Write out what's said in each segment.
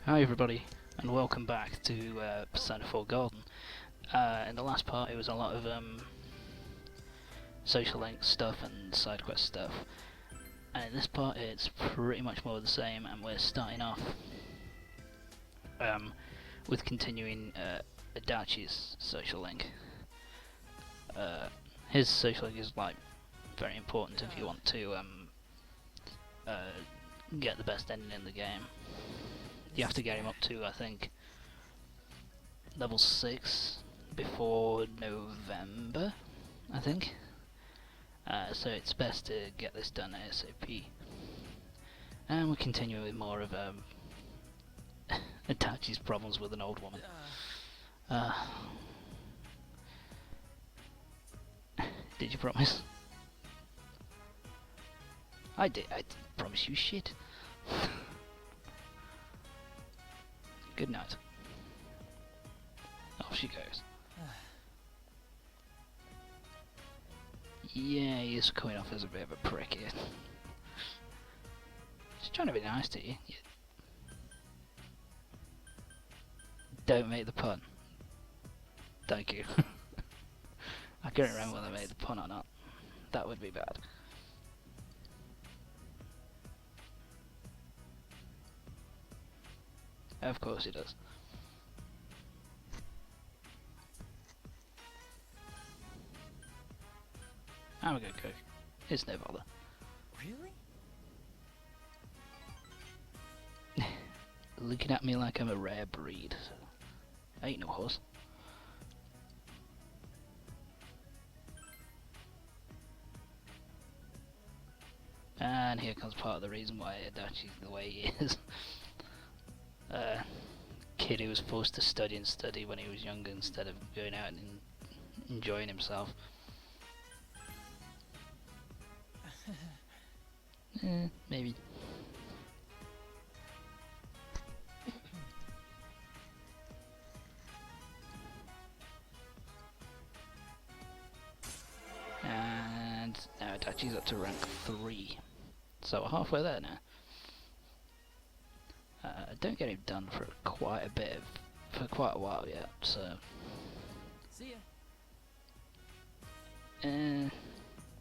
Hi everybody, and welcome back to Persona 4 Golden. In the last part it was a lot of social link stuff and side quest stuff, and in this part it's pretty much more of the same, and we're starting off with continuing Adachi's social link. His social link is like very important if you want to get the best ending in the game. You have to get him up to, I think, level 6 before November, I think. So it's best to get this done ASAP. And we'll continue with more of Itachi's problems with an old woman. Did you promise? I didn't promise you shit. Good night. Off she goes. Yeah, he's coming off as a bit of a prick here. Just trying to be nice to you. Don't make the pun. Thank you. I can't remember whether I made the pun or not. That would be bad. Of course he does. I'm a good cook. It's no bother. Really? Looking at me like I'm a rare breed. I ain't no horse. And here comes part of the reason why Adachi's the way he is. Kid who was forced to study and study when he was younger instead of going out and enjoying himself. Maybe. And now Adachi's up to rank 3. So we're halfway there now. Don't get him done for quite a while yet, so. See ya.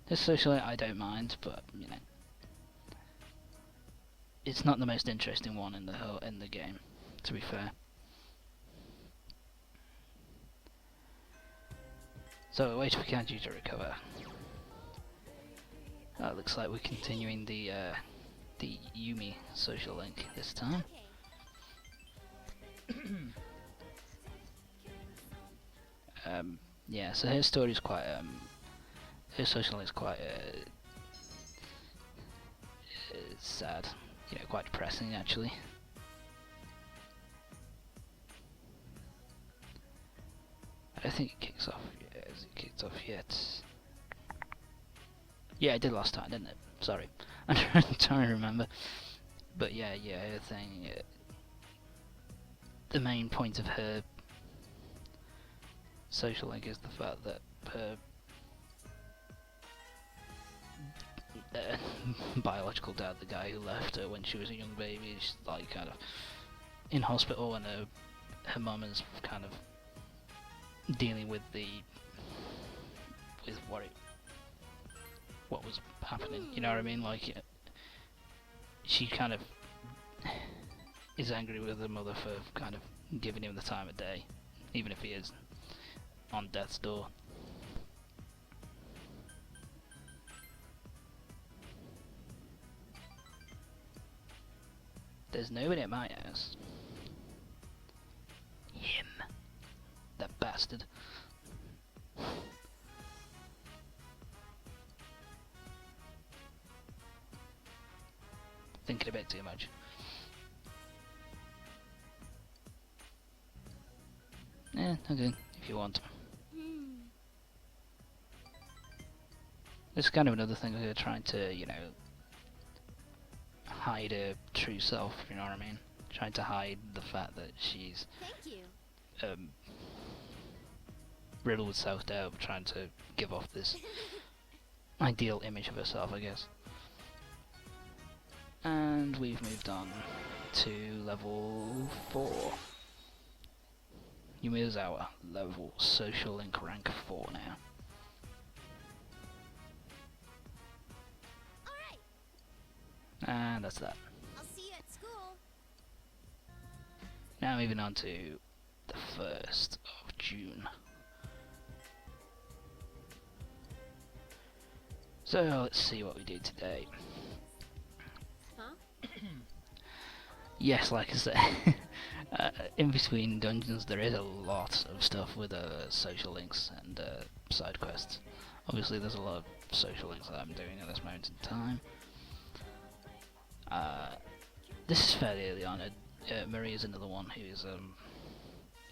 This social I don't mind, but you know, it's not the most interesting one in the game, to be fair. So we're waiting for Kanji to recover. Looks like we're continuing the Yumi social link this time. Yeah, so her story is quite her social link is quite sad, you know, quite depressing actually. I don't think it kicks off. Yeah, has it kicked off yet? Yeah, it did last time, didn't it? Sorry, I'm trying to remember. But yeah, her thing. The main point of her social link is the fact that her biological dad, the guy who left her when she was a young baby, is like kind of in hospital, and her mum is kind of dealing with what was happening. You know what I mean? Like she kind of is angry with her mother for kind of giving him the time of day, even if he is on death's door. There's nobody at my house. Him. That bastard. Thinking a bit too much. Okay, if you want. It's kind of another thing they're trying to, you know, hide her true self, you know what I mean? Trying to hide the fact that she's riddled with self-doubt, trying to give off this ideal image of herself, I guess. And we've moved on to level 4. Yumizawa, level social link rank 4 now. Alright, And that's that. I'll see you at school. Now moving on to the 1st of June. So let's see what we do today. Huh? Yes, like I said, in between dungeons there is a lot of stuff with social links and side quests. Obviously there's a lot of social links that I'm doing at this moment in time. This is fairly early on. Marie is another one who is,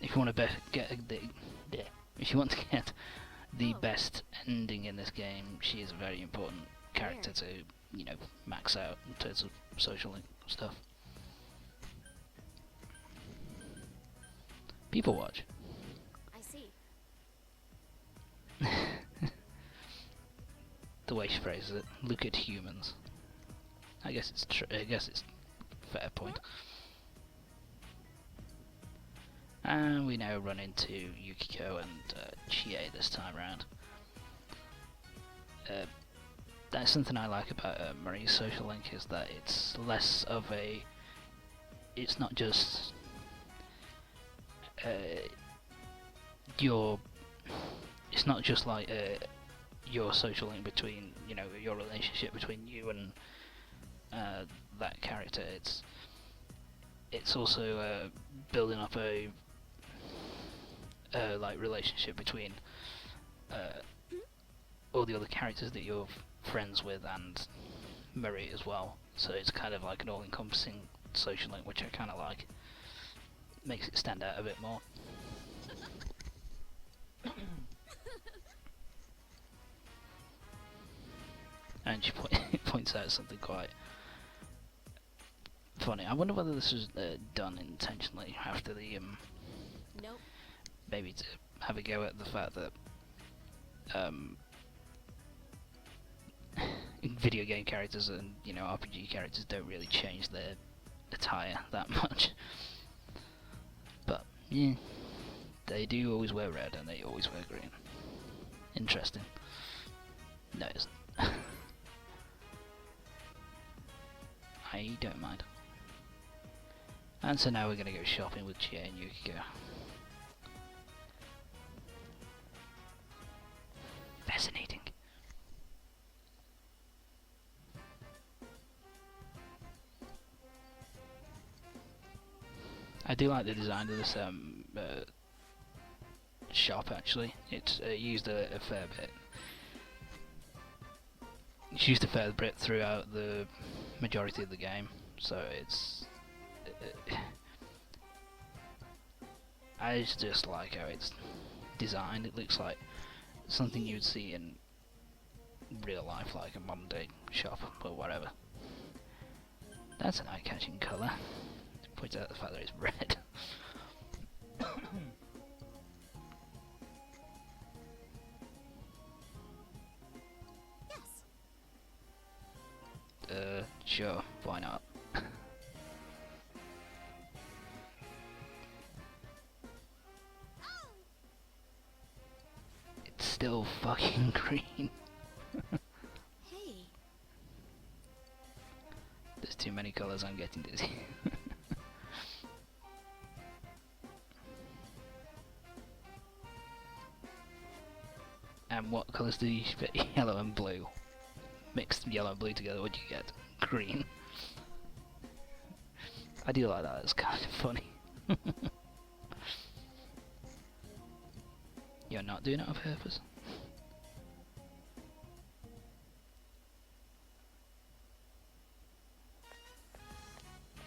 if you want to if you want to get the best ending in this game, she is a very important character to, you know, max out in terms of social link stuff. People watch. I see. The way she phrases it. Look at humans. I guess it's I guess it's a fair point. And we now run into Yukiko and Chie this time round. That's something I like about Marie's social link, is that it's less of a... It's not just your... It's not just like your social link between, you know, your relationship between you and that character. It's also building up a like relationship between all the other characters that you're friends with and Marie as well. So it's kind of like an all-encompassing social link, which I kind of like. Makes it stand out a bit more. And she points out something quite funny. I wonder whether this was done intentionally after the Nope. maybe to have a go at the fact that video game characters and, you know, RPG characters don't really change their attire that much. But yeah, they do always wear red and they always wear green. Interesting. No, it isn't. I don't mind. And so now we're going to go shopping with Chie and Yukiko. Fascinating. I do like the design of this shop, actually. It's used a fair bit. It's used a fair bit throughout the majority of the game, so it's... I just like how it's designed. It looks like something you'd see in real life, like a modern day shop or whatever. That's an eye-catching colour. Points out the fact that it's red. Sure, why not? It's still fucking green. Hey. There's too many colours, I'm getting dizzy. And what colours do you fit? Yellow and blue. Mixed yellow and blue together, what do you get? Green. I do like that, it's kind of funny. You're not doing it on purpose?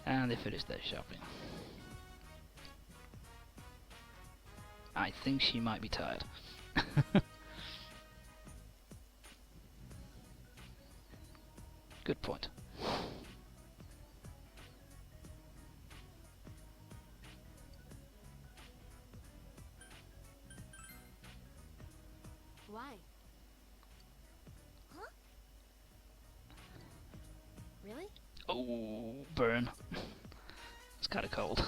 And they finished their shopping. I think she might be tired. Good point. Why? Huh? Really? Oh, burn. kind of cold.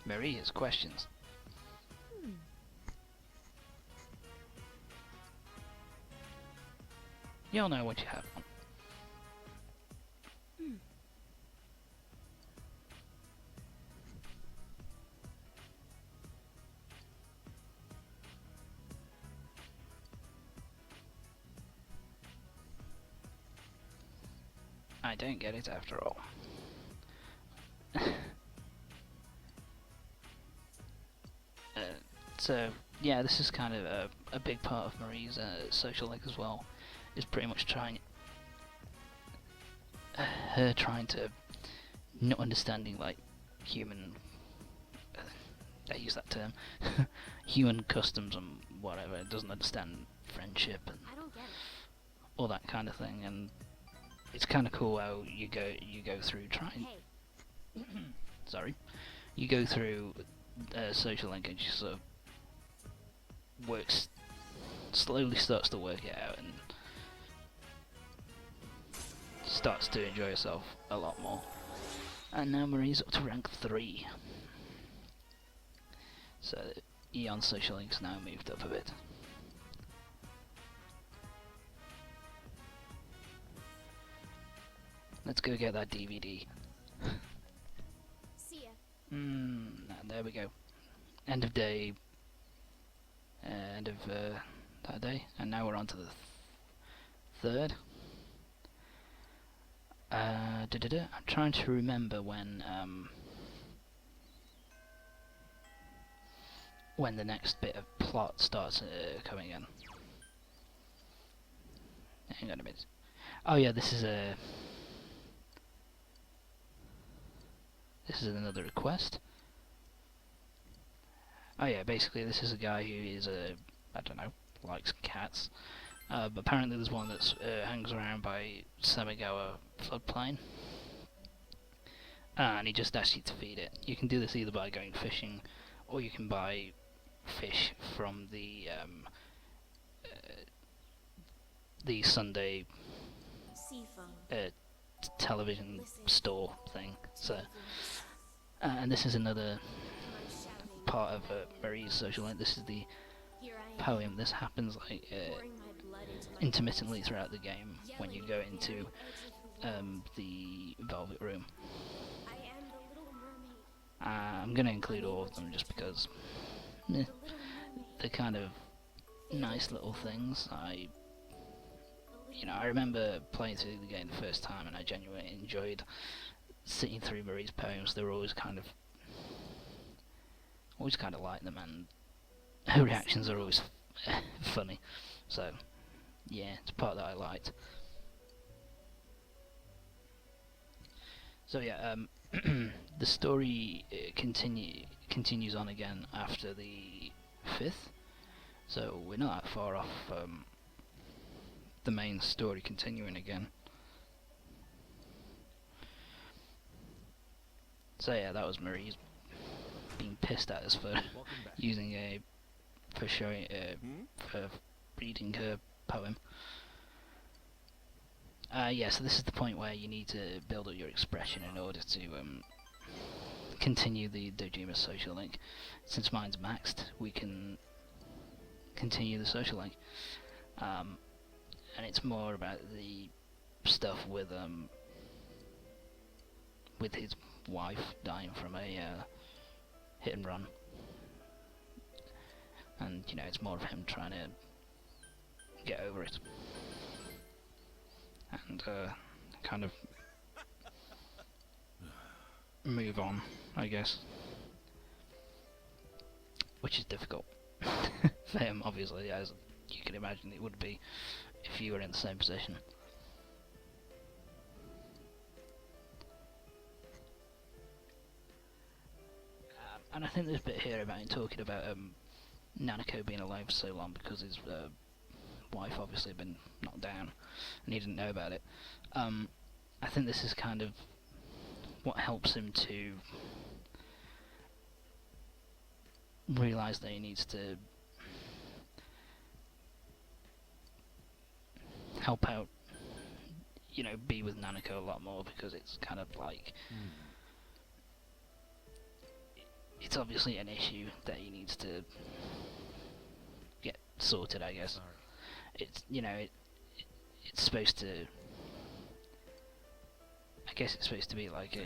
Marie has questions. You'll know what you have on. I don't get it after all. So yeah, this is kind of a big part of Marie's social life as well. Is pretty much her trying to not understanding like human. I use that term, human customs and whatever. It doesn't understand friendship and I don't get it. all that kind of thing, and it's kind of cool how you go through trying. Hey, Sorry, you go through social linkage, sort of slowly starts to work it out and starts to enjoy herself a lot more. And now Marie's up to rank 3. So Eon's social link's now moved up a bit. Let's go get that DVD. see ya. There we go. End of day. End of that day, and now we're on to the third. I'm trying to remember when the next bit of plot starts coming in. Hang on a minute. Oh yeah, this is another request. Oh yeah, basically this is a guy who is I don't know, likes cats. But apparently there's one that hangs around by Samigawa floodplain. And he just asks you to feed it. You can do this either by going fishing, or you can buy fish from the Sunday Seafoam. television Listen store thing. to So, your voice. and this is another My shouting. part of Marie's social life. This is the Here I am. poem. This happens like Pouring my blood into my intermittently veins. throughout the game when you Yelling go at the into very edge of the world. the Velvet Room. I am the little mermaid. I'm going to include all of them just because The eh, little mermaid. they're kind of nice little things. I remember playing through the game the first time and I genuinely enjoyed sitting through Marie's poems. They were always kind of like them, and her reactions are always funny. So yeah, it's a part that I liked. So yeah, the story continues on again after the 5th, so we're not that far off the main story continuing again. So yeah, that was Marie's being pissed at us for using for reading her poem. Yeah, so this is the point where you need to build up your expression in order to continue the Dojima social link. Since mine's maxed, we can continue the social link. And it's more about the stuff with his wife dying from a hit and run. And, it's more of him trying to get over it. And kind of move on, I guess. Which is difficult for him, obviously, as you can imagine it would be if you were in the same position. And I think there's a bit here about him talking about Nanako being alive for so long because his wife obviously had been knocked down and he didn't know about it. I think this is kind of what helps him to realise that he needs to help out, you know, be with Nanako a lot more, because it's kind of like, it's obviously an issue that he needs to get sorted, I guess. Sorry. It's, you know, it's supposed to, I guess it's supposed to be like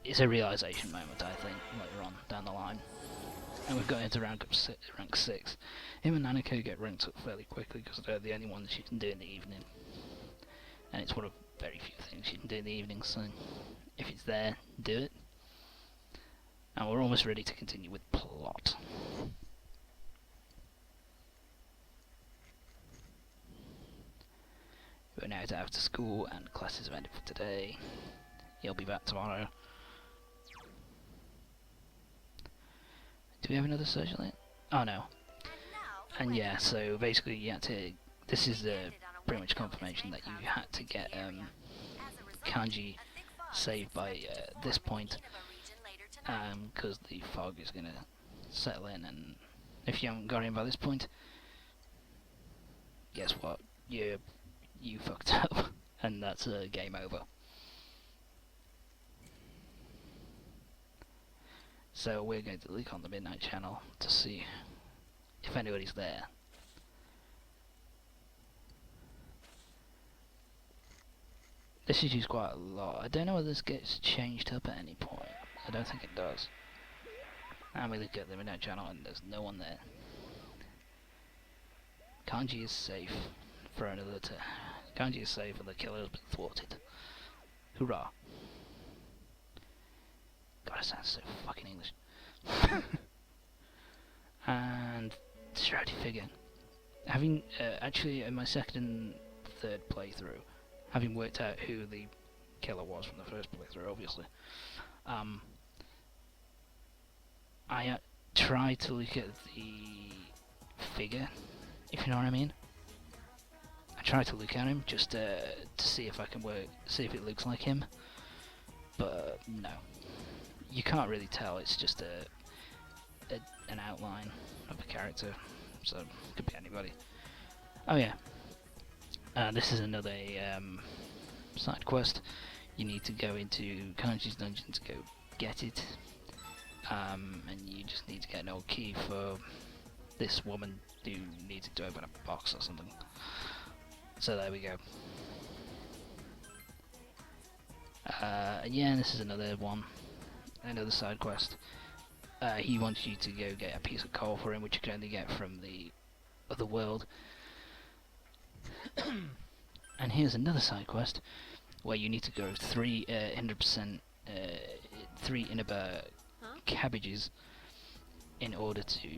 it's a realization moment, I think, later on down the line. And we've got into rank 6. Him and Nanako get ranked up fairly quickly because they're the only ones you can do in the evening. And it's one of very few things you can do in the evening, so if it's there, do it. And we're almost ready to continue with plot. We're now out of school and classes have ended for today. He'll be back tomorrow. Do we have another social yet? Oh no. And yeah, so basically you had to, this is pretty much confirmation that you had to get Kanji saved by this point, because the fog is going to settle in, and if you haven't got him by this point, guess what, you fucked up, and that's game over. So we're going to look on the Midnight Channel to see if anybody's there. This is used quite a lot. I don't know whether this gets changed up at any point. I don't think it does. And we look at the Midnight Channel and there's no one there. Kanji is safe for another Kanji is safe and the killer has been thwarted. Hoorah. God, it sounds so fucking English. And shrouded figure. Having actually in my second and third playthrough, having worked out who the killer was from the first playthrough, obviously, I tried to look at the figure, if you know what I mean. I tried to look at him just to see if I can see if it looks like him, but no. You can't really tell. It's just an outline of a character, so it could be anybody. Oh yeah, this is another side quest. You need to go into Kanji's dungeon to go get it, and you just need to get an old key for this woman who needed to open a box or something. So there we go. Yeah, this is another one. Another side quest. He wants you to go get a piece of coal for him, which you can only get from the other world. And here's another side quest where you need to grow 300%, 3 Inaba cabbages in order to,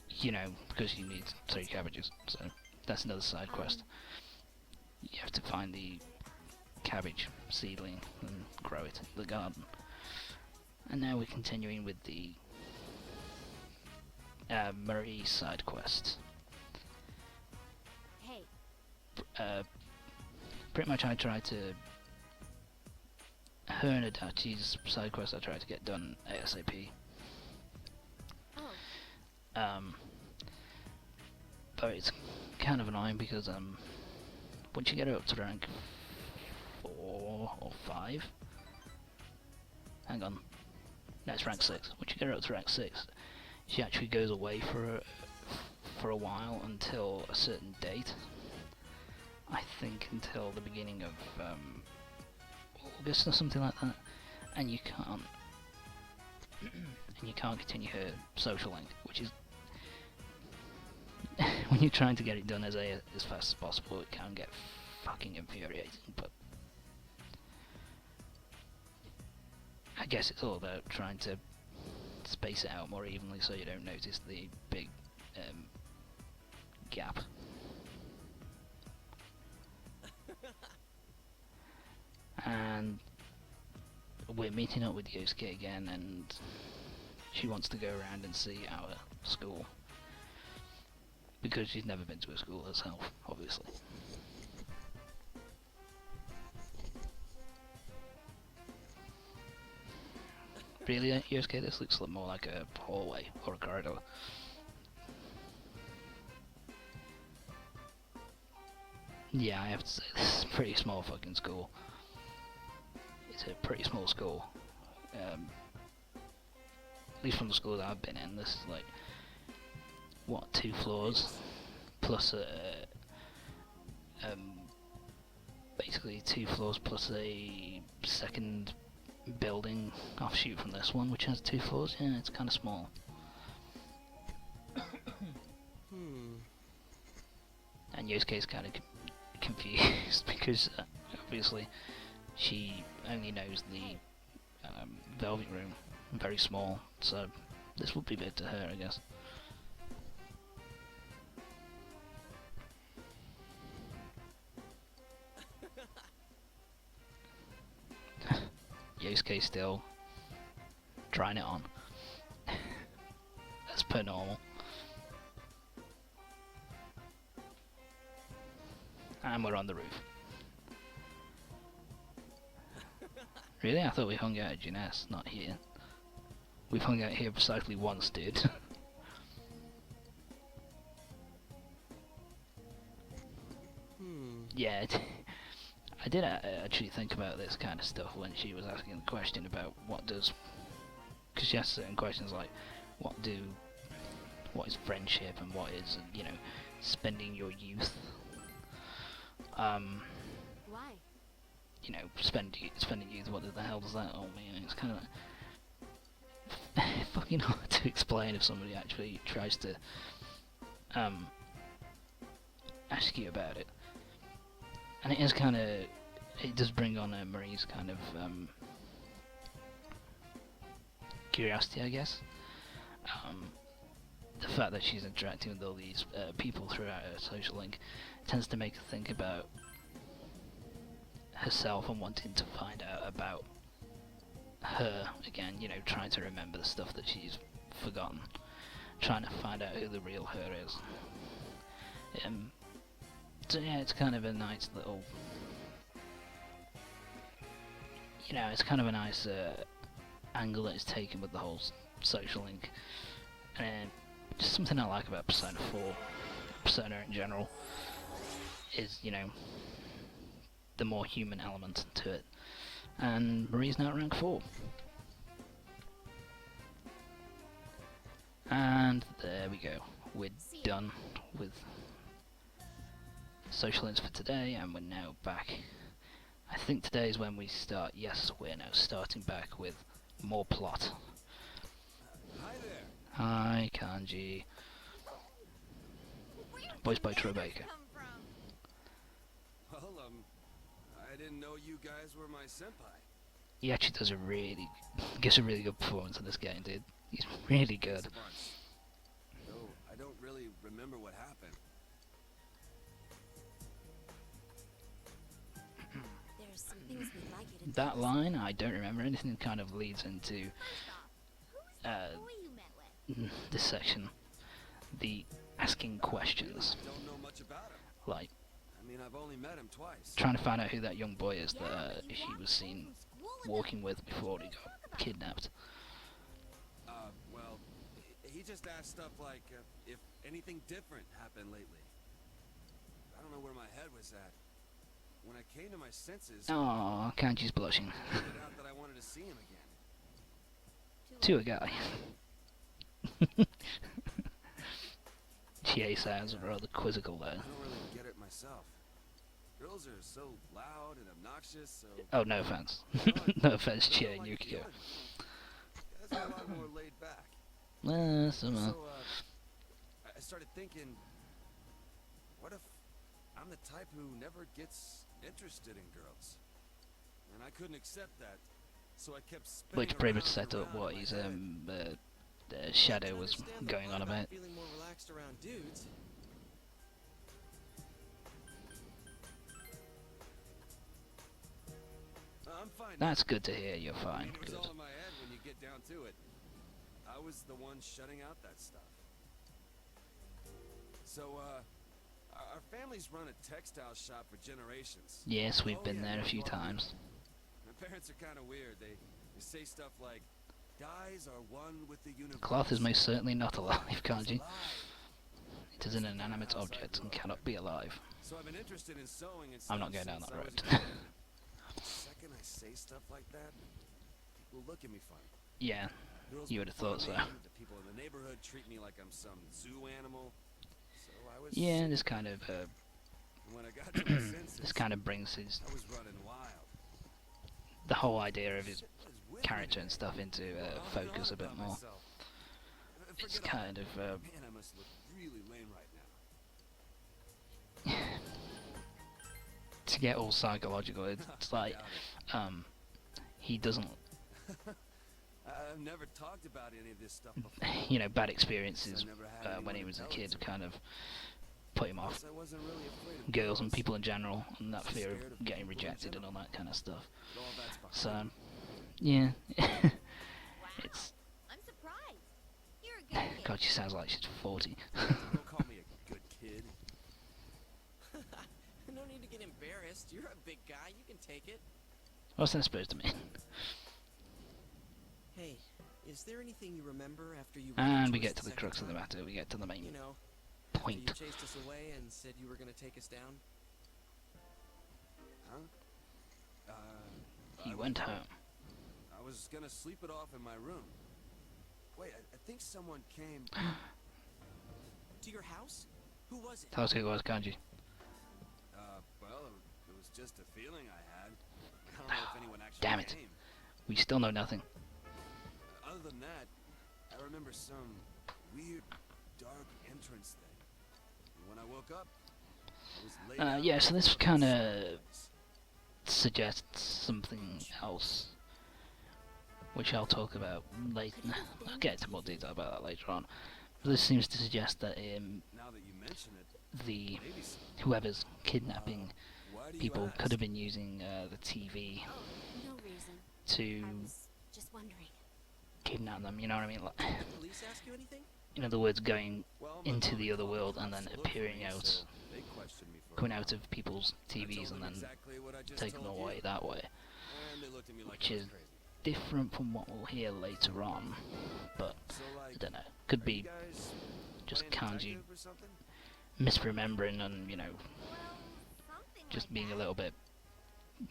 you know, because you need 3 cabbages. So that's another side quest. You have to find the cabbage seedling and grow it in the garden. And now we're continuing with the Marie side quest. Hey. Pretty much I tried to her and Adachi's side quest I tried to get done ASAP. Oh. But it's kind of annoying because once you get it up to rank 4 or 5, hang on, no, it's rank 6. Once you get her up to rank 6, she actually goes away for a while until a certain date. I think until the beginning of August or something like that, and you can't continue her social link, which is when you're trying to get it done as fast as possible, it can get fucking infuriating. But I guess it's all about trying to space it out more evenly so you don't notice the big gap. And we're meeting up with Yosuke again, and she wants to go around and see our school because she's never been to a school herself, obviously. Really, Yosuke, this looks more like a hallway or a corridor. Yeah, I have to say, this is a pretty small fucking school. It's a pretty small school. At least from the schools I've been in, this is like, what, 2 floors? Plus basically 2 floors plus a second building offshoot from this one, which has 2 floors. Yeah, it's kind of small. And Yosuke's kind of confused because obviously she only knows the Velvet Room, very small, so this would be big to her, I guess. Yosuke still trying it on. As per normal. And we're on the roof. Really? I thought we hung out at Jeunesse, not here. We've hung out here precisely once, dude. Yeah, I did actually think about this kind of stuff when she was asking the question about what does... Because she asked certain questions like, what is friendship and what is, you know, spending your youth. Why? You know, spending youth, what the hell does that all mean? It's kind of fucking hard to explain if somebody actually tries to ask you about it. And it is kind of, it does bring on Marie's kind of curiosity, I guess. The fact that she's interacting with all these people throughout her social link tends to make her think about herself and wanting to find out about her again, you know, trying to remember the stuff that she's forgotten, trying to find out who the real her is. So yeah, it's kind of a nice little, you know, it's kind of a nice angle that it's taken with the whole social link, and just something I like about Persona 4, Persona in general, is, you know, the more human element to it. And Marie's now at rank 4. And there we go. We're done with social links for today, and we're now back. I think today is when we start. Yes, we're now starting back with more plot. Hi there. Hi, Kanji. Voiced by Troy Baker. Well, I didn't know you guys were my senpai. He actually does gives a really good performance in this game, dude. He's really good. Though I don't really remember what happened. There's some things we'd like you to That tell us. line, I don't remember anything, kind of leads into Who's that boy you met with? this section. The asking questions. Don't know much about him. Like, I mean, I've only met him twice. trying to find out who that young boy is Yeah, that but you she walked was seen home from school with walking him. with before he Talk got about kidnapped. Well, he just asked stuff like if anything different happened lately. I don't know where my head was at. When I came to my senses, I Aww, Kanji's blushing. figured out that I wanted to see him again. To a guy. Chie sounds rather quizzical there. I don't really get it myself. Girls are so loud and obnoxious, so... Oh, no offense. I No offense, don't Chie like and Yukiko. dealing with them. Guys are a lot more laid back. Some, So, I started thinking, what if I'm the type who never gets interested in girls? And I couldn't accept that, so I kept spinning which pretty much around set and up around what in his my head. Shadow was going on about. Feeling more relaxed around dudes. I'm fine. now. That's good to hear, you're I mean, fine, it was good. all in my head when you get down to it. I was the one shutting out that stuff. So, our family's run a textile shop for generations. Yes, we've Oh, been yeah, there a no few problem. times. My parents are kind of weird. They say stuff like, "Dyes are one with the universe." Cloth is most certainly not alive, Kanji. Alive. It is an inanimate object and cannot be alive. So I've been interested in sewing and I'm stuff not going down since that I was road. a kid. The second I say stuff like that, people look at me funny. Yeah, Girls you make would have fun of thought so. me, the people in the neighborhood treat me like I'm some zoo animal. So I was Yeah, sick this of it. kind of And when I got to my senses, this kind of brings his I was running wild. the whole idea of his Shit was with me character and today. stuff into Going on and focus on a bit about more. myself. It's Forget all kind that. of Man, I must look really lame right now. to get all psychological. It's like Doubt he doesn't, it. I've never talked about any of this stuff before. you know, bad experiences I never had when anyone he to was a tell it kid to. kind of put him off Plus, I wasn't really afraid of girls and people in general, and that Just fear scared of of getting people in rejected and all general. that kind of stuff. But all that's behind So, me. yeah, Wow. it's I'm surprised. You're a good kid. God, she sounds like she's 40. Don't call me a good kid. No need to get embarrassed. You're a big guy. You can take it. What's that supposed to mean? Hey, is there anything you remember after you? And we get to the crux of the matter. We get to the main You know, after you point. chased us away and said you were gonna take us down. Huh? He I went was- home. I was gonna sleep it off in my room. Wait, I think someone came. To your house? Who was it? Tell us who it was, Kanji. Well, it was just a feeling I had. I don't know if anyone actually Damn it. came. We still know nothing. Other than that, I remember some weird, dark entrance thing. And when I woke up, I was laid out Yeah, so in this front of kind a of sunrise. suggests something else, which I'll talk about later. I'll get into more detail about that later on. But this seems to suggest that Now that you mention it, the maybe so. whoever's kidnapping Why do you people ask? could have been using the TV Oh, no reason. to I was just wondering. kidnap them. You know what I mean? Like, Did the police ask you anything? in other words, going Well, my into mom the other called world the and cops then to look for appearing me, out, so they questioned me for a coming while. out of people's I told TVs and them then exactly what I just taking them told away you. that way. And they looked at me like Which I was is crazy. Different from what we'll hear later on, but So, I like, don't know. Could are be you guys just playing Kanji detective or something? misremembering and, you know, Well, something just like being that. a little bit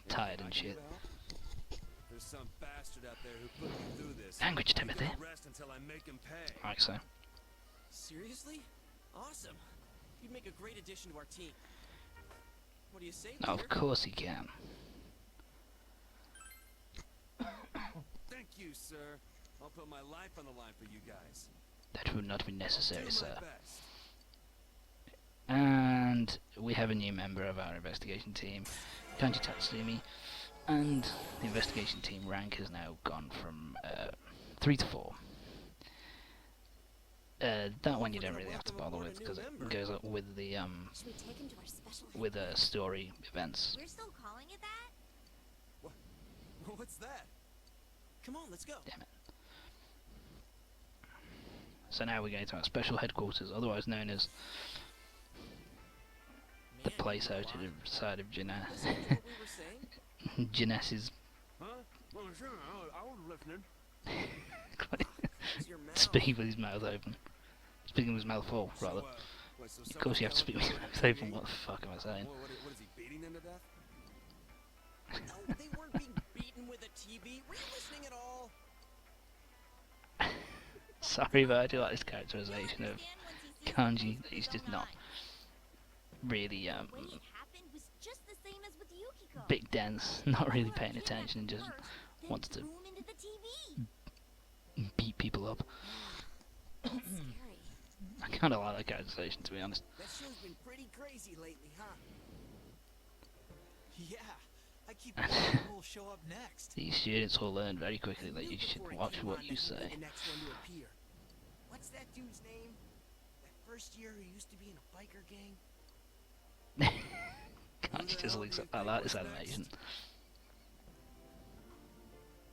tired Anything and I can shit. do to help? There's some bastard out there who put me through this. Language, He Timothy. won't rest until I make him pay. Like so. Seriously? Awesome. You'd make a great addition to our team. What do you say, Of Peter? course he can. Thank you, sir. I'll put my life on the line for you guys. That would not be I'll necessary, do sir. my best. And we have a new member of our investigation team, Kanji Tatsumi, and the investigation team rank has now gone from 3 to 4. That one you don't really have to bother with because it goes up with the Should we take him to our special with story events. We're still calling it that? What's that? Come on, let's go. Damn it. So now we're going to our special headquarters, otherwise known as the Man, place you know out to a lot. the side of Jeunesse. Listen to what we were saying. Jeunesse Huh? Well, sure. I was listening. Close your mouth. speaking with his mouth open. Speaking with his mouth full, rather. Of course you have to speak with your mouth open, what the fuck am I saying? What is he, beating them to death? No, they weren't being beaten with a TV. Were you listening at all? Sorry, but I do like this characterization of Kanji, that he's just not really The way it happened was just the same as with Yukiko. big dense, not really You paying kidnapped attention and him just first, then wants to threw him into the TV. beat people up. Scary. I kinda like that characterization, to be honest. That show's been pretty crazy lately, huh? Yeah, I keep wondering who will show up next. These students will learn very quickly I that knew you should before it watch came what on you that he'd be say. the next one to appear. What's that dude's name? That first year who used to be in a biker gang? Kanji just looks up. I like this animation.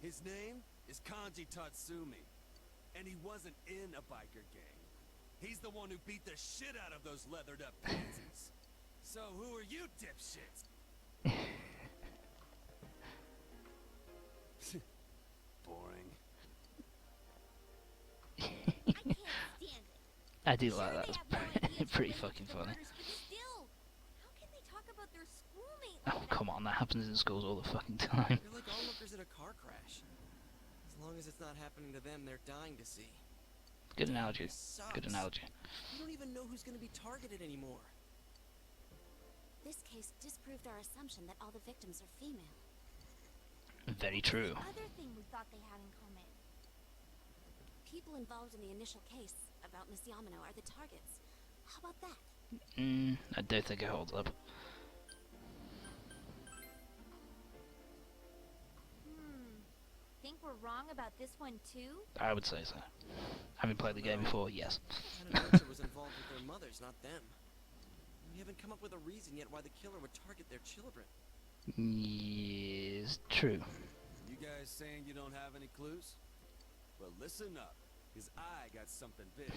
His name is Kanji Tatsumi, and he wasn't in a biker gang. He's the one who beat the shit out of those leathered up pansies. So who are you, dipshits? Boring. I can't stand it. I do like Sure, that. they It's have no idea pretty who fucking the funny. murders, but still, how can Oh, come on, that happens in schools all the fucking time. They're like onlookers at a car crash. As long as it's not happening to them, they're dying to see. Good analogy. This sucks. Good analogy. You don't even know who's gonna be targeted anymore. This case disproved our assumption that all the victims are female. Very true. The other thing we thought they had in common. People involved in the initial case about Miss Yamano are the targets. How about that? I don't think it holds up. Think we're wrong about this one too? I would say so. Having played the game before, yes. That adventure was involved with their mothers, not them. We haven't come up with a reason yet why the killer would target their children. Yes, true. You guys saying you don't have any clues? Well, listen up, because I got something big.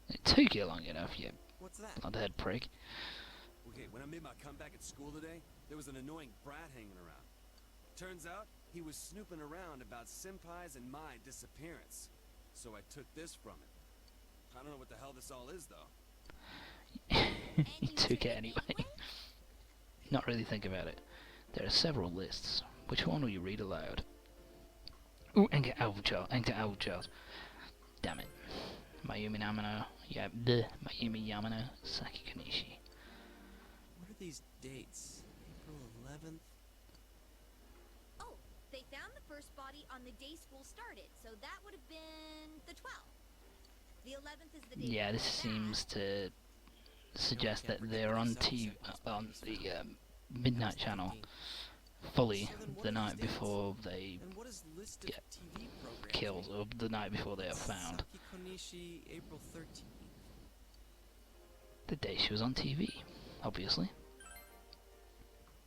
It took you long enough, you What's that? bloodhead prick. Okay, when I made my comeback at school today, there was an annoying brat hanging around. Turns out, he was snooping around about Senpai's and my disappearance. So I took this from him. I don't know what the hell this all is, though. You took it anyway. Not really think about it. There are several lists. Which one will you read aloud? Ooh, Enter Child. Damn it. Mayumi Yamano. Yeah, bleh. Mayumi Yamano. Saki Konishi. What are these dates? April 11th? Oh, they found the first body on the day school started, so that would have been the 12th. The 11th is the day. Yeah, this before seems that. to suggest that they're on on the Midnight Channel fully So then what the are night these dates? before they And what does list of get TV programs killed, mean? or the night before they are found. Saki Konishi, April 13th. The day she was on TV, obviously.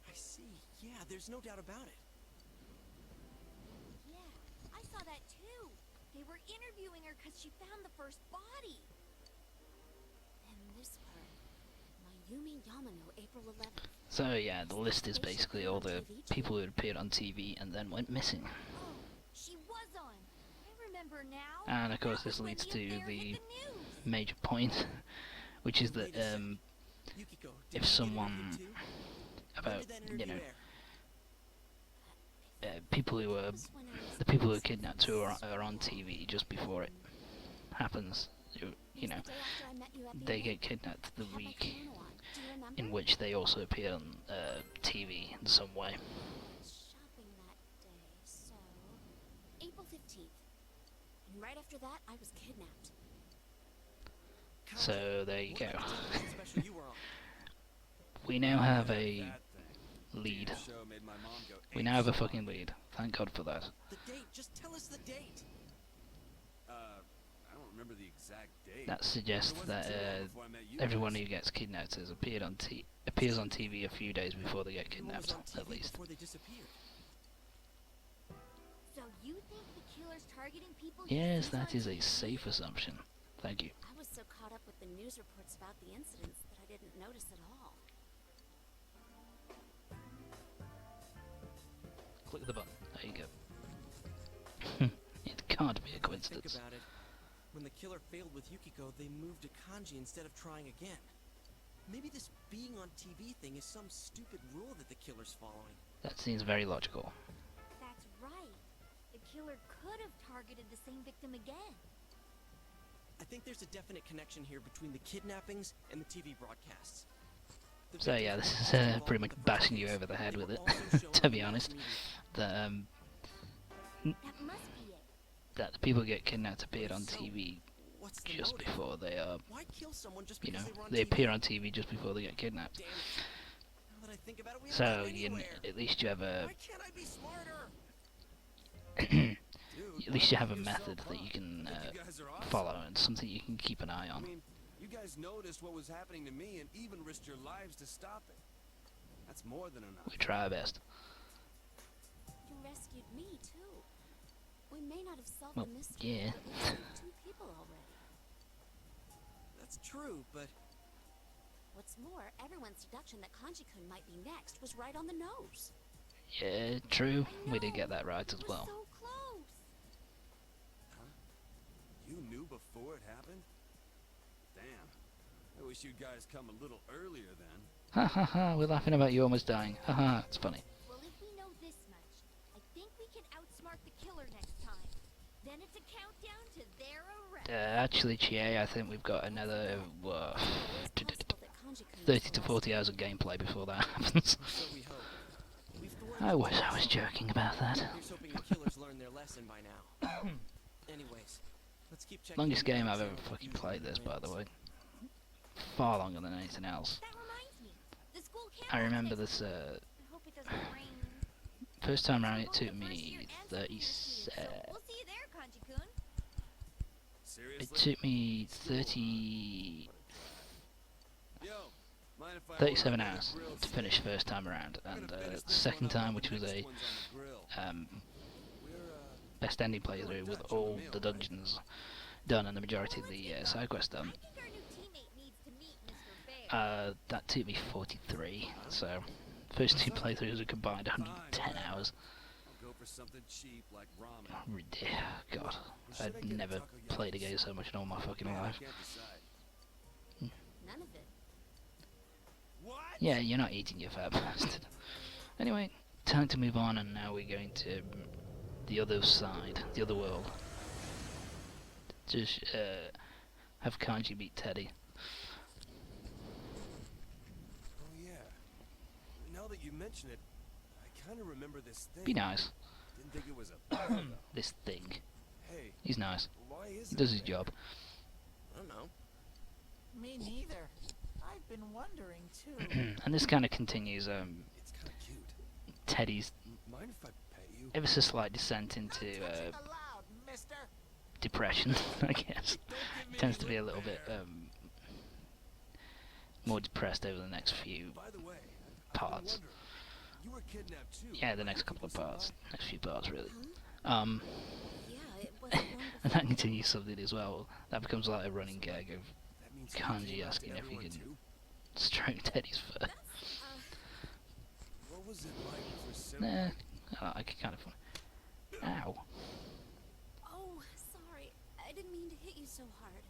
I see. Yeah, there's no doubt about it. Yeah, I saw that too. They were interviewing her because she found the first body. And this part, Mayumi Yamano, April 11th. So yeah, the list is basically all the people who had appeared on TV and then went missing. Oh, she was on. I remember now. And of course That this was when leads the to affair the hit news. major point, which is that Wait a second. Yukiko, did if you get someone interviewed too? When about did that you interview know air? people who are That was when I was the people who are in kidnapped who are on TV just before it happens. You know, the day after I met you at the they event. get kidnapped the I had my week kimono on. Do you remember? in which they also appear on TV in some way. I was shopping that day, so April 15th. And right after that, I was kidnapped. Kanji, So there you what go. about the television special you were on? We now have Yeah, a that thing. lead. Damn show made my mom go We ape now have a shit. fucking lead. Thank God for that. The date. Just tell us the date. I don't remember the exact date. That suggests It that wasn't too long before I met you everyone guys. who gets kidnapped has appears on TV a few days before they get Everyone was kidnapped, on at TV least. before they disappeared. So you think the killer's targeting people? Yes, he's that on is a TV? safe assumption. Thank you. I was so caught up with the news reports about the incidents that I didn't notice at all. Click the button. There you go. It can't be a Now that I think coincidence. about it, when the killer failed with Yukiko, they moved to Kanji instead of trying again. Maybe this being on TV thing is some stupid rule that the killer's following. That seems very logical. That's right. The killer could have targeted the same victim again. I think there's a definite connection here between the kidnappings and the TV broadcasts. The So yeah, victims this were is also involved pretty with much the first bashing you case. over the head They with were it, also shown to on be mass honest. media. That That must be it. that the people who get kidnapped appeared on So, TV What's the just motive? before they are, Why kill someone just you know, because they were on they TV? appear on TV just before they get kidnapped. Damn it. Now that I think about it, we haven't So gotten you, anywhere. at least you have a Why can't I be smarter? Dude, at least you have a yourself method that up. you can I think you guys are awesome. follow and something you can keep an eye I on. mean, you guys noticed what was happening to me and even risked your lives to stop it. That's more than enough. We try our best. You rescued me, too. We may not have solved Well, the mystery, yeah. but we saved 2 people already. That's true, but What's more, everyone's deduction that Kanji-kun might be next was right on the nose. Yeah, true. I We did know, get that right it as was well. so close. You knew before it happened? Damn. I wish you guys come a little earlier then. Ha ha ha, we're laughing about you almost dying. Ha ha, it's funny. Well, if we know this much, I think we can outsmart the killer next time. Then it's a countdown to their arrest. Actually, Chie, I think we've got another It's possible that Kanji-kun 30 to 40 hours of gameplay before that happens. So we hope. We've thwarted I the was killer's joking about that. Here's hoping the killers learned their lesson by now. Anyways, let's keep checking. Longest in game with I've the ever zone fucking usually played this, by the wins. way. Far longer than anything else. That reminds me. The school I campus remember next this, week. I hope it doesn't rain. first time around it Both took the first me year and 30 second year students, so we'll see you there, Kanji-kun. Seriously? it took me 30 Yo, mind if I 37 order another hours grill to steak? finish first time around, I'm and gonna finish the this second one up time, while which the was next a one's on the grill. We're, best ending playthrough with all the dungeons done and the majority of the side quests I done. think our new teammate needs to meet Mr. Bear. That took me 43, so first two playthroughs are combined 110 hours. I'll go for something cheap like ramen. God, I've never played a game so much in all my fucking Man, I life. can't decide. None of it. What? Yeah, you're not eating your fat bastard. Anyway, time to move on, and now we're going to the other side, the other world. Just have Kanji beat Teddy. Oh yeah. Now that you mention it, I kind of remember this thing. Be nice. Didn't think it was a. This thing. Hey, He's nice. why is He it does his there? job. I don't know. Me neither. I've been wondering too. And this kind of continues It's kind of cute. Teddy's Mind if I pet you? ever so slight descent into Touching allowed, mister. depression, I guess. Don't give me Tends any to be a lip little bit there. more depressed over the next few By the way, parts. You were kidnapped too. Yeah, the right? next couple of parts. Next few parts, really. Yeah, it was long And before. that continues something as well. That becomes like a running gag of That means Kanji you came out asking to if he everyone can too? stroke Teddy's fur. What was it like for Simba? Nah, I could kind of funny. Ow. Oh, sorry. I didn't mean to hit you so hard.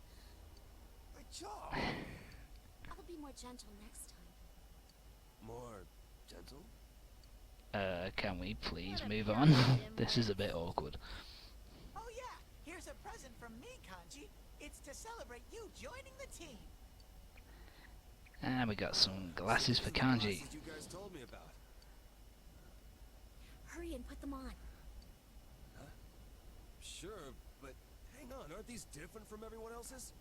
My jaw. I'll be more gentle next time. More gentle? Can we please move on? This is a bit awkward. Oh yeah, here's a present from me, Kanji. It's to celebrate you joining the team. And we got some glasses for The Kanji. glasses you guys told me about. Hurry and put them on. Sure, but hang on, aren't these different from everyone else's?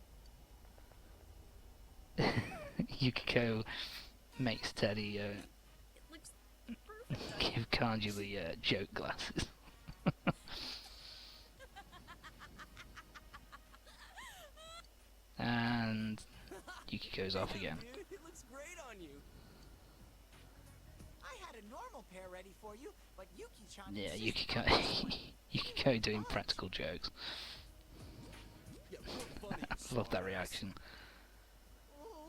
Yukiko makes Teddy It looks perfect. give Kanji the joke glasses. And Yukiko's off again. Dude, it looks great on you. I had a normal pair ready for you, but Yuki-chan Yeah, insisted Yukiko, on this one. Yukiko doing practical jokes. Yeah, real funny, you Love that smartass. reaction.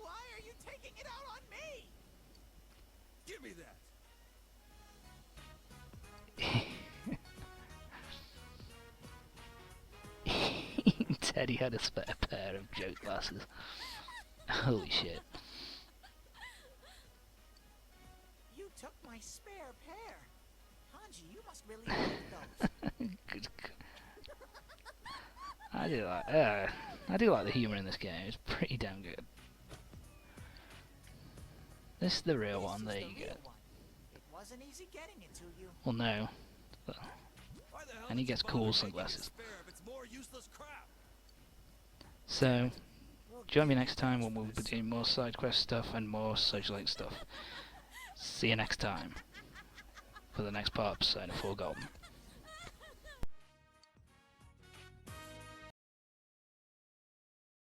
Why are you taking it out on me? Give me that. Teddy had a spare pair of joke glasses. Holy shit. You took my spare pair. Kanji, you must really like those. Good I do like the humour in this game. It's pretty damn good. This is the real This one. is There the you real go. one. It wasn't easy getting it to you. Well, no. Why the hell And he did you gets bother cool making sunglasses. it spare if it's more useless crap? So, join me next time when we'll be doing more side quest stuff and more social link stuff. See you next time for the next part of Persona 4 Golden.